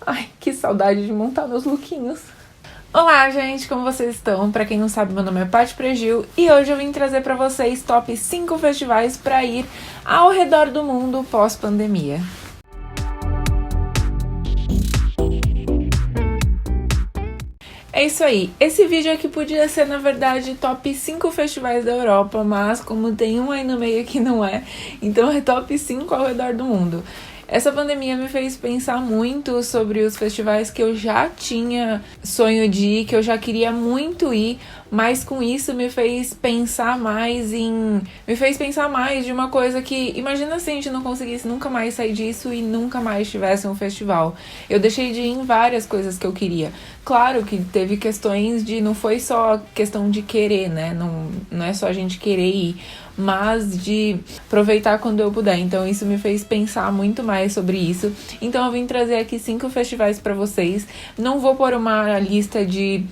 Ai, que saudade de montar meus lookinhos. Olá, gente, como vocês estão? Pra quem não sabe, meu nome é Paty Pregil e hoje eu vim trazer pra vocês top 5 festivais pra ir ao redor do mundo pós-pandemia. É isso aí, esse vídeo aqui podia ser, na verdade, top 5 festivais da Europa, mas como tem um aí no meio que não é, então é top 5 ao redor do mundo. Essa pandemia me fez pensar muito sobre os festivais que eu já tinha sonho de ir, que eu já queria muito ir, mas com isso me fez pensar mais de uma coisa que, imagina se a gente não conseguisse nunca mais sair disso e nunca mais tivesse um festival. Eu deixei de ir em várias coisas que eu queria. Claro que teve questões de, não foi só questão de querer, né? Não é só a gente querer ir, mas de aproveitar quando eu puder. Então isso me fez pensar muito mais sobre isso. Então eu vim trazer aqui 5 festivais pra vocês. Não vou pôr uma lista de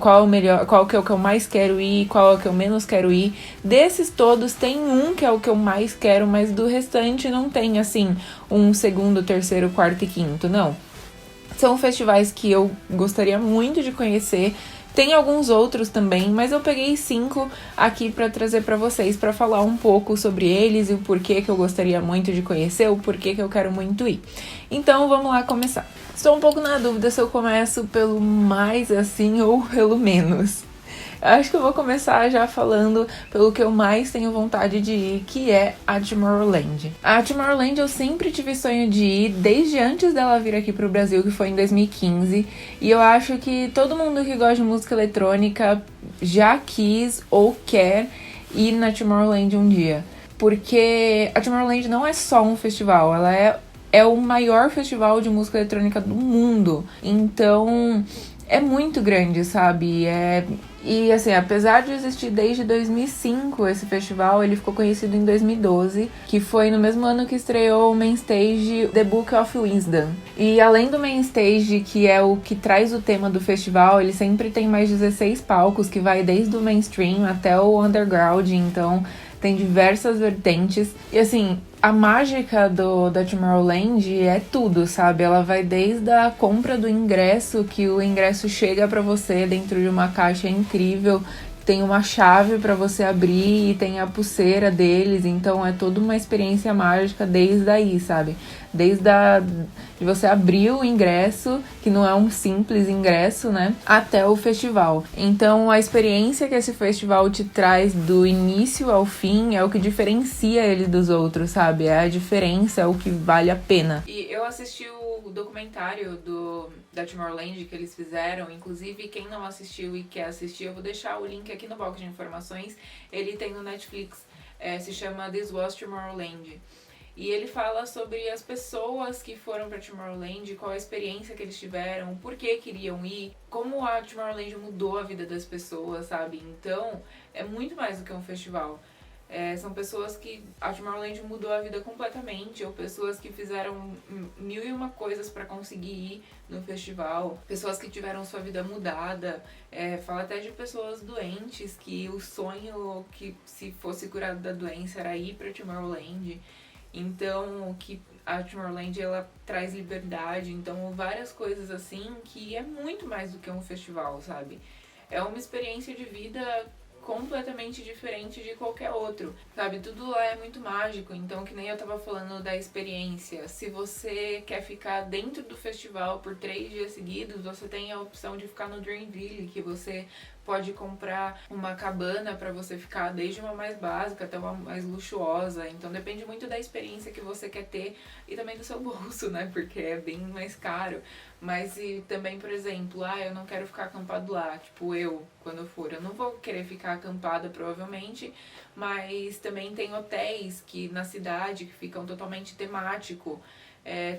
qual o melhor, qual que é o que eu mais quero ir, qual é o que eu menos quero ir. Desses todos tem um que é o que eu mais quero, mas do restante não tem assim um segundo, terceiro, quarto e quinto, não. São festivais que eu gostaria muito de conhecer. Tem alguns outros também, mas eu peguei 5 aqui para trazer para vocês, para falar um pouco sobre eles e o porquê que eu gostaria muito de conhecer, o porquê que eu quero muito ir. Então vamos lá começar. Estou um pouco na dúvida se eu começo pelo mais assim ou pelo menos. Acho que eu vou começar já falando pelo que eu mais tenho vontade de ir, que é a Tomorrowland. A Tomorrowland eu sempre tive sonho de ir, desde antes dela vir aqui pro Brasil, que foi em 2015. E eu acho que todo mundo que gosta de música eletrônica já quis ou quer ir na Tomorrowland um dia. Porque a Tomorrowland não é só um festival, ela é o maior festival de música eletrônica do mundo. Então é muito grande, sabe? E assim, apesar de existir desde 2005 esse festival, ele ficou conhecido em 2012, que foi no mesmo ano que estreou o main stage The Book of Wisdom. E além do main stage, que é o que traz o tema do festival, ele sempre tem mais 16 palcos, que vai desde o mainstream até o underground, então tem diversas vertentes. E assim, a mágica da Tomorrowland é tudo, sabe? Ela vai desde a compra do ingresso, que o ingresso chega pra você dentro de uma caixa incrível, tem uma chave pra você abrir e tem a pulseira deles, então é toda uma experiência mágica desde aí, sabe? De você abrir o ingresso, que não é um simples ingresso, né? Até o festival. Então a experiência que esse festival te traz do início ao fim é o que diferencia ele dos outros, sabe? É a diferença, é o que vale a pena. E eu assisti o documentário da Tomorrowland que eles fizeram, inclusive quem não assistiu e quer assistir, eu vou deixar o link aqui no box de informações. Ele tem no Netflix, se chama This Was Tomorrowland. E ele fala sobre as pessoas que foram pra Tomorrowland, qual a experiência que eles tiveram, por que queriam ir, como a Tomorrowland mudou a vida das pessoas, sabe? Então, é muito mais do que um festival. São pessoas que a Tomorrowland mudou a vida completamente, ou pessoas que fizeram 1001 coisas pra conseguir ir no festival, pessoas que tiveram sua vida mudada, fala até de pessoas doentes, que o sonho que se fosse curado da doença era ir pra Tomorrowland. Então, que a Tomorrowland, ela traz liberdade, então várias coisas assim, que é muito mais do que um festival, sabe? É uma experiência de vida completamente diferente de qualquer outro, sabe? Tudo lá é muito mágico, então que nem eu tava falando da experiência. Se você quer ficar dentro do festival por 3 dias seguidos, você tem a opção de ficar no Dreamville, que você pode comprar uma cabana para você ficar, desde uma mais básica até uma mais luxuosa. Então depende muito da experiência que você quer ter e também do seu bolso, né? Porque é bem mais caro. Mas e também, por exemplo, eu não quero ficar acampado lá. Tipo, quando eu for, eu não vou querer ficar acampada provavelmente, mas também tem hotéis que na cidade que ficam totalmente temático.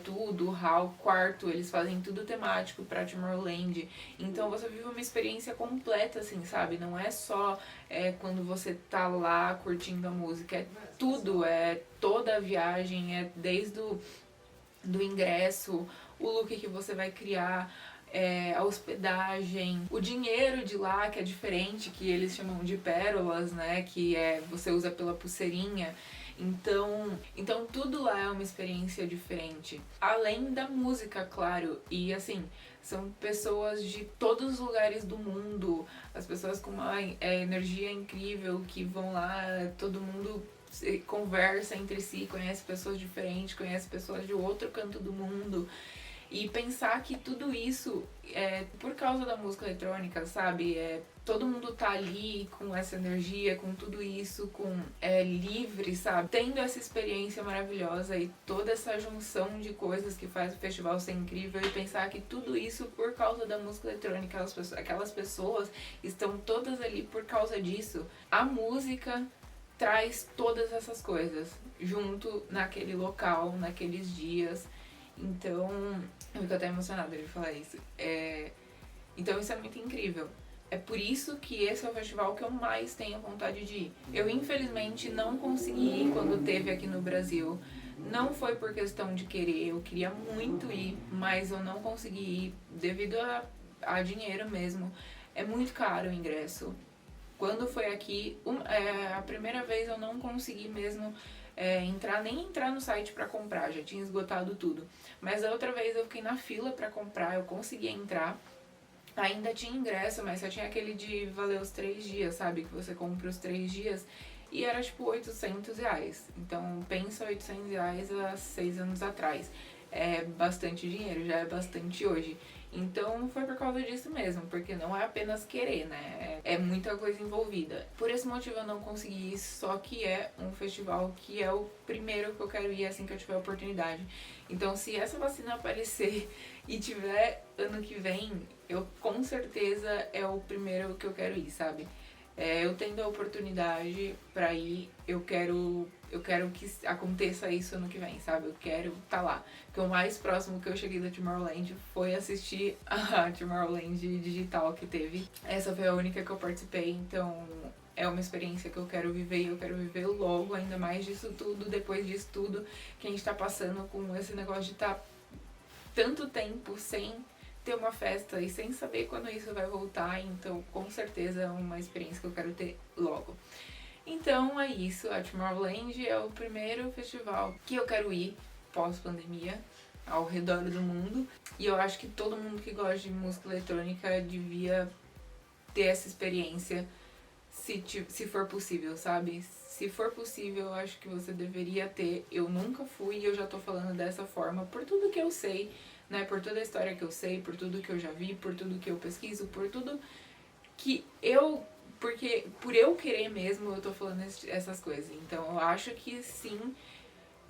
Tudo, hall, quarto, eles fazem tudo temático pra Tomorrowland. Então você vive uma experiência completa, assim, sabe? Não é só quando você tá lá curtindo a música, é tudo, é toda a viagem, desde do ingresso, o look que você vai criar, a hospedagem, o dinheiro de lá, que é diferente, que eles chamam de pérolas, né? Que você usa pela pulseirinha. Então tudo lá é uma experiência diferente. Além da música, claro, e assim, são pessoas de todos os lugares do mundo, as pessoas com uma energia incrível que vão lá, todo mundo conversa entre si, conhece pessoas diferentes, conhece pessoas de outro canto do mundo. E pensar que tudo isso é por causa da música eletrônica, sabe? Todo mundo tá ali com essa energia, com tudo isso, livre, sabe? Tendo essa experiência maravilhosa e toda essa junção de coisas que faz o festival ser incrível, e pensar que tudo isso por causa da música eletrônica, aquelas pessoas estão todas ali por causa disso. A música traz todas essas coisas junto naquele local, naqueles dias. Então, eu fico até emocionada de falar isso. Então isso é muito incrível. É por isso que esse é o festival que eu mais tenho vontade de ir. Eu infelizmente não consegui ir quando teve aqui no Brasil. Não foi por questão de querer, eu queria muito ir, mas eu não consegui ir devido a dinheiro mesmo. É muito caro o ingresso. Quando foi aqui, a primeira vez eu não consegui mesmo nem entrar no site pra comprar, já tinha esgotado tudo. Mas a outra vez eu fiquei na fila pra comprar, eu consegui entrar. Ainda tinha ingresso, mas só tinha aquele de valer os 3 dias, sabe? Que você compra os 3 dias e era tipo R$800. Então pensa R$800 há 6 anos atrás. É bastante dinheiro, já é bastante hoje. Então foi por causa disso mesmo, porque não é apenas querer, né? É muita coisa envolvida. Por esse motivo eu não consegui ir, só que é um festival que é o primeiro que eu quero ir assim que eu tiver a oportunidade. Então se essa vacina aparecer e tiver ano que vem, eu com certeza é o primeiro que eu quero ir, sabe? Eu tendo a oportunidade pra ir, eu quero que aconteça isso ano que vem, sabe? Eu quero estar lá. Porque o mais próximo que eu cheguei da Tomorrowland foi assistir a Tomorrowland digital que teve. Essa foi a única que eu participei, então é uma experiência que eu quero viver e eu quero viver logo, ainda mais disso tudo, depois disso tudo que a gente tá passando com esse negócio de estar tanto tempo sem ter uma festa e sem saber quando isso vai voltar, então com certeza é uma experiência que eu quero ter logo. Então é isso, a Tomorrowland é o primeiro festival que eu quero ir pós-pandemia ao redor do mundo, e eu acho que todo mundo que gosta de música eletrônica devia ter essa experiência se for possível, sabe? Se for possível, eu acho que você deveria ter. Eu nunca fui e eu já tô falando dessa forma por tudo que eu sei, né? Por toda a história que eu sei, por tudo que eu já vi, por tudo que eu pesquiso, por tudo que porque por eu querer mesmo eu tô falando essas coisas. Então eu acho que sim,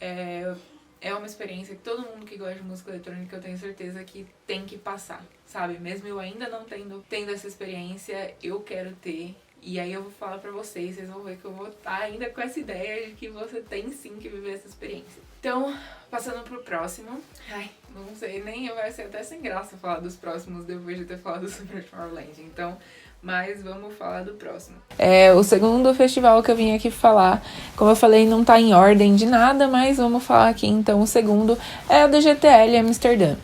é uma experiência que todo mundo que gosta de música eletrônica eu tenho certeza que tem que passar, sabe? Mesmo eu ainda não tendo essa experiência, eu quero ter. E aí eu vou falar pra vocês vão ver que eu vou estar ainda com essa ideia de que você tem sim que viver essa experiência. Então, passando pro próximo. Ai, não sei, nem vai ser até sem graça falar dos próximos depois de ter falado sobre Tomorrowland. Então, mas vamos falar do próximo. O segundo festival que eu vim aqui falar, como eu falei, não tá em ordem de nada, mas vamos falar aqui então. O segundo é o DGTL Amsterdã.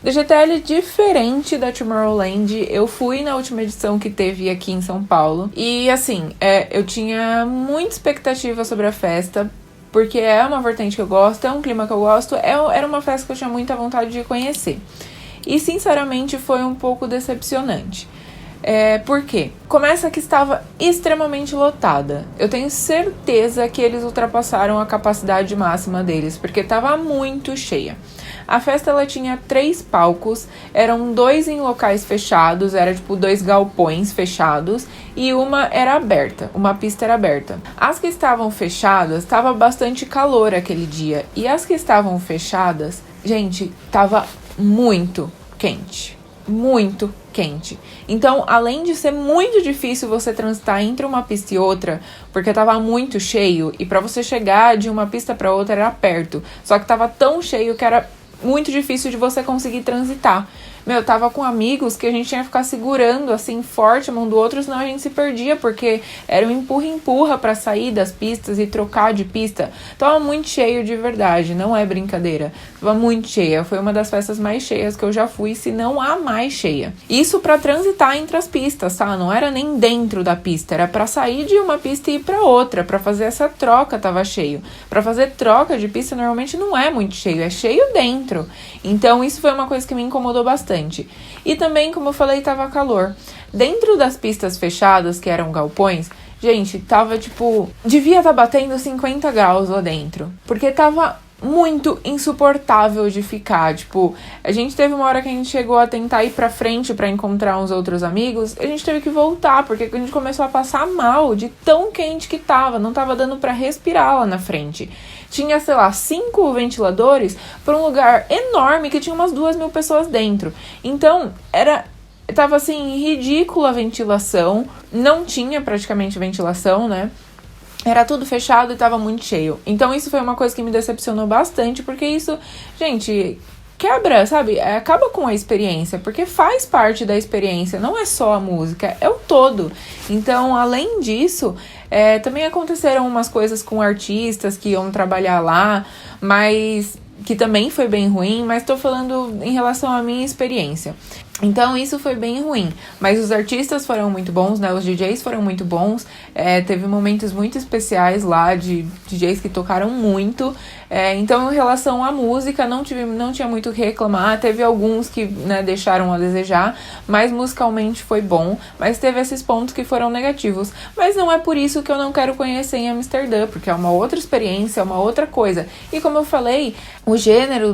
DGTL diferente da Tomorrowland. Eu fui na última edição que teve aqui em São Paulo. E assim, eu tinha muita expectativa sobre a festa, porque é uma vertente que eu gosto, é um clima que eu gosto, era uma festa que eu tinha muita vontade de conhecer. E sinceramente foi um pouco decepcionante. Por quê? Começa que estava extremamente lotada. Eu tenho certeza que eles ultrapassaram a capacidade máxima deles, porque estava muito cheia. A festa ela tinha 3 palcos, eram 2 em locais fechados, era tipo 2 galpões fechados e uma era aberta, uma pista era aberta. As que estavam fechadas, estava bastante calor aquele dia, e as que estavam fechadas, gente, tava muito quente. Muito quente. Então, além de ser muito difícil você transitar entre uma pista e outra, porque tava muito cheio, e pra você chegar de uma pista pra outra era perto, só que tava tão cheio que era muito difícil de você conseguir transitar. Meu, eu tava com amigos que a gente tinha que ficar segurando, assim, forte a mão do outro, senão a gente se perdia, porque era um empurra-empurra pra sair das pistas e trocar de pista. Tava muito cheio de verdade, não é brincadeira. Tava muito cheia, foi uma das festas mais cheias que eu já fui, se não a mais cheia. Isso pra transitar entre as pistas, tá? Não era nem dentro da pista, era pra sair de uma pista e ir pra outra, pra fazer essa troca tava cheio. Pra fazer troca de pista normalmente não é muito cheio, é cheio dentro. Então isso foi uma coisa que me incomodou bastante. E também, como eu falei, tava calor. Dentro das pistas fechadas, que eram galpões, gente, tava tipo... devia estar batendo 50 graus lá dentro. Porque tava muito insuportável de ficar. Tipo, a gente teve uma hora que a gente chegou a tentar ir pra frente pra encontrar uns outros amigos. A gente teve que voltar, porque a gente começou a passar mal de tão quente que tava. Não tava dando pra respirar lá na frente. Tinha, sei lá, 5 ventiladores para um lugar enorme que tinha umas 2.000 pessoas dentro. Então, tava assim, ridícula a ventilação. Não tinha praticamente ventilação, né? Era tudo fechado e tava muito cheio. Então, isso foi uma coisa que me decepcionou bastante, porque isso, gente, quebra, sabe? Acaba com a experiência, porque faz parte da experiência, não é só a música, é o todo. Então, além disso, também aconteceram umas coisas com artistas que iam trabalhar lá, mas que também foi bem ruim, mas tô falando em relação à minha experiência. Então isso foi bem ruim, mas os artistas foram muito bons, né? Os DJs foram muito bons, teve momentos muito especiais lá de DJs que tocaram muito. Então, em relação à música, não tinha muito o que reclamar. Teve alguns que, né, deixaram a desejar, mas musicalmente foi bom. Mas teve esses pontos que foram negativos. Mas não é por isso que eu não quero conhecer em Amsterdã, porque é uma outra experiência, é uma outra coisa. E como eu falei, o gênero,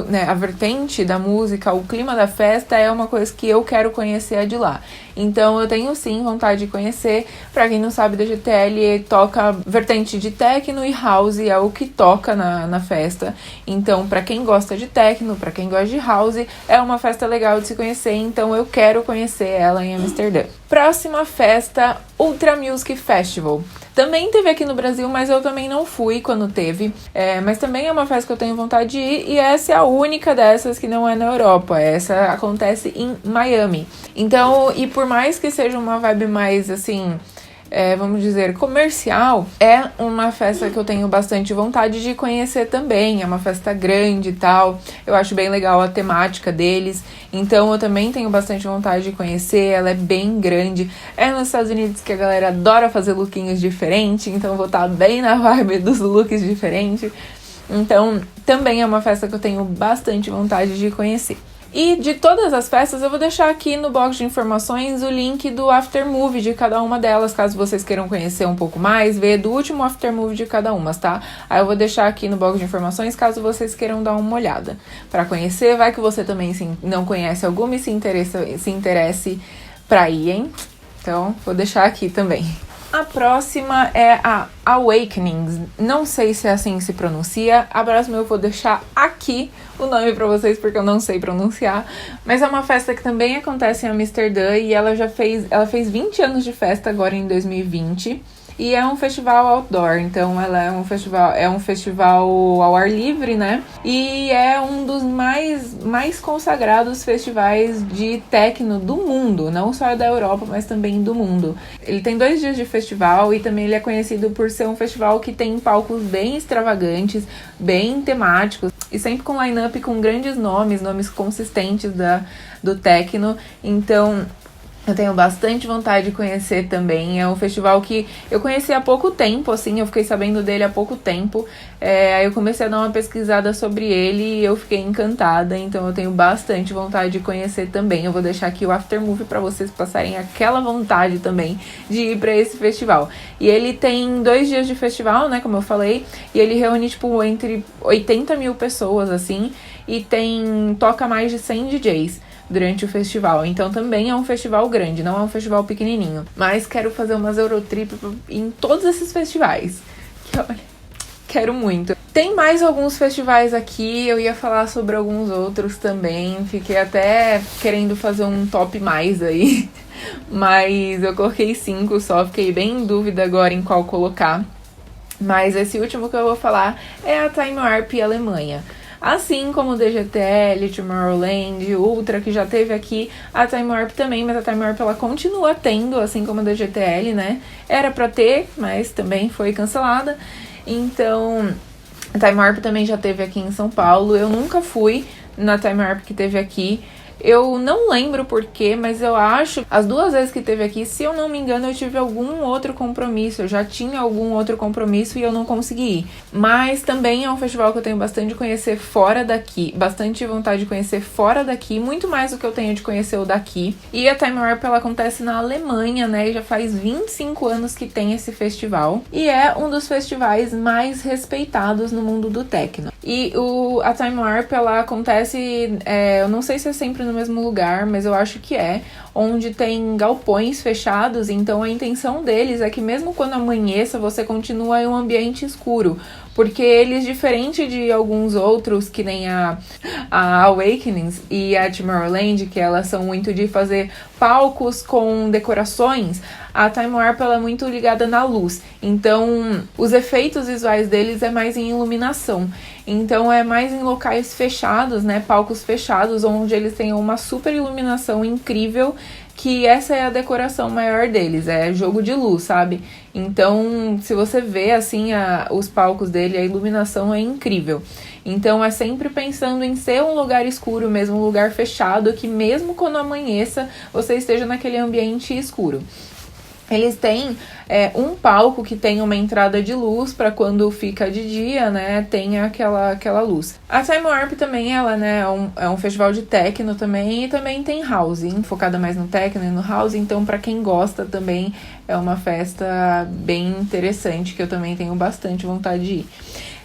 né, a vertente da música, o clima da festa é uma coisa que eu quero conhecer de lá. Então eu tenho sim vontade de conhecer. Pra quem não sabe, da GTL toca vertente de techno e house, é o que toca na festa. Então, pra quem gosta de techno, pra quem gosta de house, é uma festa legal de se conhecer. Então eu quero conhecer ela em Amsterdã. Próxima festa, Ultra Music Festival. Também teve aqui no Brasil, mas eu também não fui quando teve. Mas também é uma festa que eu tenho vontade de ir, e essa é a única dessas que não é na Europa. Essa acontece em Miami. Então, e por mais que seja uma vibe mais, assim, vamos dizer, comercial, é uma festa que eu tenho bastante vontade de conhecer também. É uma festa grande e tal. Eu acho bem legal a temática deles. Então eu também tenho bastante vontade de conhecer. Ela é bem grande. É nos Estados Unidos que a galera adora fazer lookinhos diferentes. Então eu vou estar bem na vibe dos looks diferentes. Então também é uma festa que eu tenho bastante vontade de conhecer. E de todas as festas, eu vou deixar aqui no box de informações o link do after movie de cada uma delas, caso vocês queiram conhecer um pouco mais, ver do último after movie de cada uma, tá? Aí eu vou deixar aqui no box de informações, caso vocês queiram dar uma olhada pra conhecer. Vai que você também não conhece alguma e se interesse pra ir, hein? Então, vou deixar aqui também. A próxima é a Awakenings, não sei se é assim que se pronuncia. A próxima eu vou deixar aqui o nome pra vocês, porque eu não sei pronunciar. Mas é uma festa que também acontece em Amsterdã e ela fez 20 anos de festa agora em 2020. E é um festival outdoor, então ela é um festival ao ar livre, né? E é um dos mais consagrados festivais de techno do mundo, não só da Europa, mas também do mundo. Ele tem 2 dias de festival e também ele é conhecido por ser um festival que tem palcos bem extravagantes, bem temáticos, e sempre com line-up com grandes nomes consistentes do techno. Então eu tenho bastante vontade de conhecer também. É um festival que eu conheci há pouco tempo, assim, eu fiquei sabendo dele há pouco tempo. Aí eu comecei a dar uma pesquisada sobre ele e eu fiquei encantada, então eu tenho bastante vontade de conhecer também. Eu vou deixar aqui o aftermovie para vocês passarem aquela vontade também de ir para esse festival. E ele tem 2 dias de festival, né, como eu falei, e ele reúne, tipo, entre 80.000 pessoas, assim, e toca mais de 100 DJs. Durante o festival, então também é um festival grande, não é um festival pequenininho, mas quero fazer umas Eurotrip em todos esses festivais, que olha, quero muito. Tem mais alguns festivais aqui, eu ia falar sobre alguns outros também, fiquei até querendo fazer um top mais aí, mas eu coloquei 5 só, fiquei bem em dúvida agora em qual colocar, mas esse último que eu vou falar é a Time Warp Alemanha. Assim como o DGTL, Tomorrowland, Ultra, que já teve aqui, a Time Warp também, mas a Time Warp ela continua tendo, assim como a DGTL, né? Era pra ter, mas também foi cancelada. Então, a Time Warp também já teve aqui em São Paulo. Eu nunca fui na Time Warp que teve aqui. Eu não lembro porquê, mas eu acho, as 2 vezes que teve aqui, se eu não me engano, eu tive algum outro compromisso. Eu já tinha algum outro compromisso e eu não consegui ir. Mas também é um festival que eu tenho bastante de conhecer fora daqui, bastante vontade de conhecer fora daqui, muito mais do que eu tenho de conhecer o daqui. E a Time Warp, ela acontece na Alemanha, né? E já faz 25 anos que tem esse festival. E é um dos festivais mais respeitados no mundo do techno. E a Time Warp, ela acontece, eu não sei se é sempre no mesmo lugar, mas eu acho que onde tem galpões fechados, então a intenção deles é que mesmo quando amanheça, você continua em um ambiente escuro, porque eles, diferente de alguns outros, que nem a Awakenings e a Tomorrowland, que elas são muito de fazer palcos com decorações, a Time Warp ela é muito ligada na luz, então os efeitos visuais deles é mais em iluminação, então é mais em locais fechados, né, palcos fechados, onde eles têm uma super iluminação incrível, que essa é a decoração maior deles, é jogo de luz, sabe? Então, se você vê, assim, os palcos dele, a iluminação é incrível. Então, é sempre pensando em ser um lugar escuro mesmo, um lugar fechado, que mesmo quando amanheça, você esteja naquele ambiente escuro. Eles têm um palco que tem uma entrada de luz para quando fica de dia, né, tem aquela luz. A Time Warp também, ela, né, é um festival de techno também, e também tem house, focada mais no techno e no house, então para quem gosta também é uma festa bem interessante, que eu também tenho bastante vontade de ir.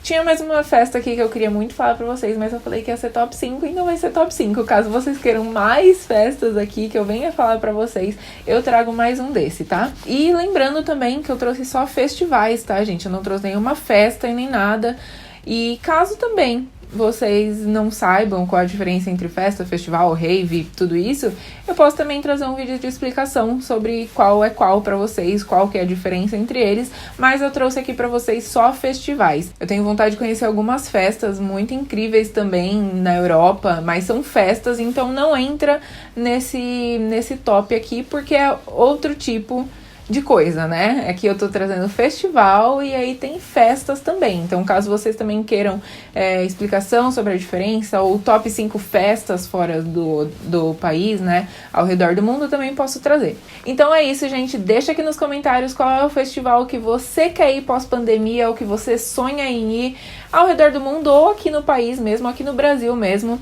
Tinha mais uma festa aqui que eu queria muito falar pra vocês, mas eu falei que ia ser top 5, então vai ser top 5. Caso vocês queiram mais festas aqui que eu venha falar pra vocês, eu trago mais um desse, tá? E lembrando também que eu trouxe só festivais, tá, gente? Eu não trouxe nenhuma festa e nem nada. E caso também vocês não saibam qual a diferença entre festa, festival, rave, tudo isso, eu posso também trazer um vídeo de explicação sobre qual é qual pra vocês, qual que é a diferença entre eles, mas eu trouxe aqui pra vocês só festivais. Eu tenho vontade de conhecer algumas festas muito incríveis também na Europa, mas são festas, então não entra nesse top aqui, porque é outro tipo de coisa, né? Aqui eu tô trazendo festival e aí tem festas também. Então, caso vocês também queiram explicação sobre a diferença ou top 5 festas fora do país, né? Ao redor do mundo, eu também posso trazer. Então é isso, gente. Deixa aqui nos comentários qual é o festival que você quer ir pós-pandemia ou que você sonha em ir ao redor do mundo ou aqui no país mesmo, aqui no Brasil mesmo.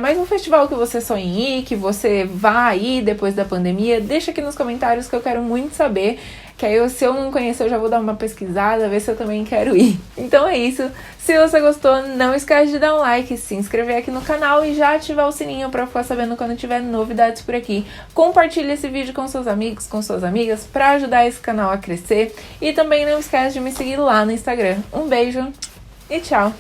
Mas um festival que você sonha em ir, que você vai ir depois da pandemia, deixa aqui nos comentários que eu quero muito saber, que aí se eu não conhecer eu já vou dar uma pesquisada, ver se eu também quero ir. Então é isso, se você gostou, não esquece de dar um like, se inscrever aqui no canal e já ativar o sininho pra ficar sabendo quando tiver novidades por aqui. Compartilhe esse vídeo com seus amigos, com suas amigas, pra ajudar esse canal a crescer. E também não esquece de me seguir lá no Instagram. Um beijo e tchau!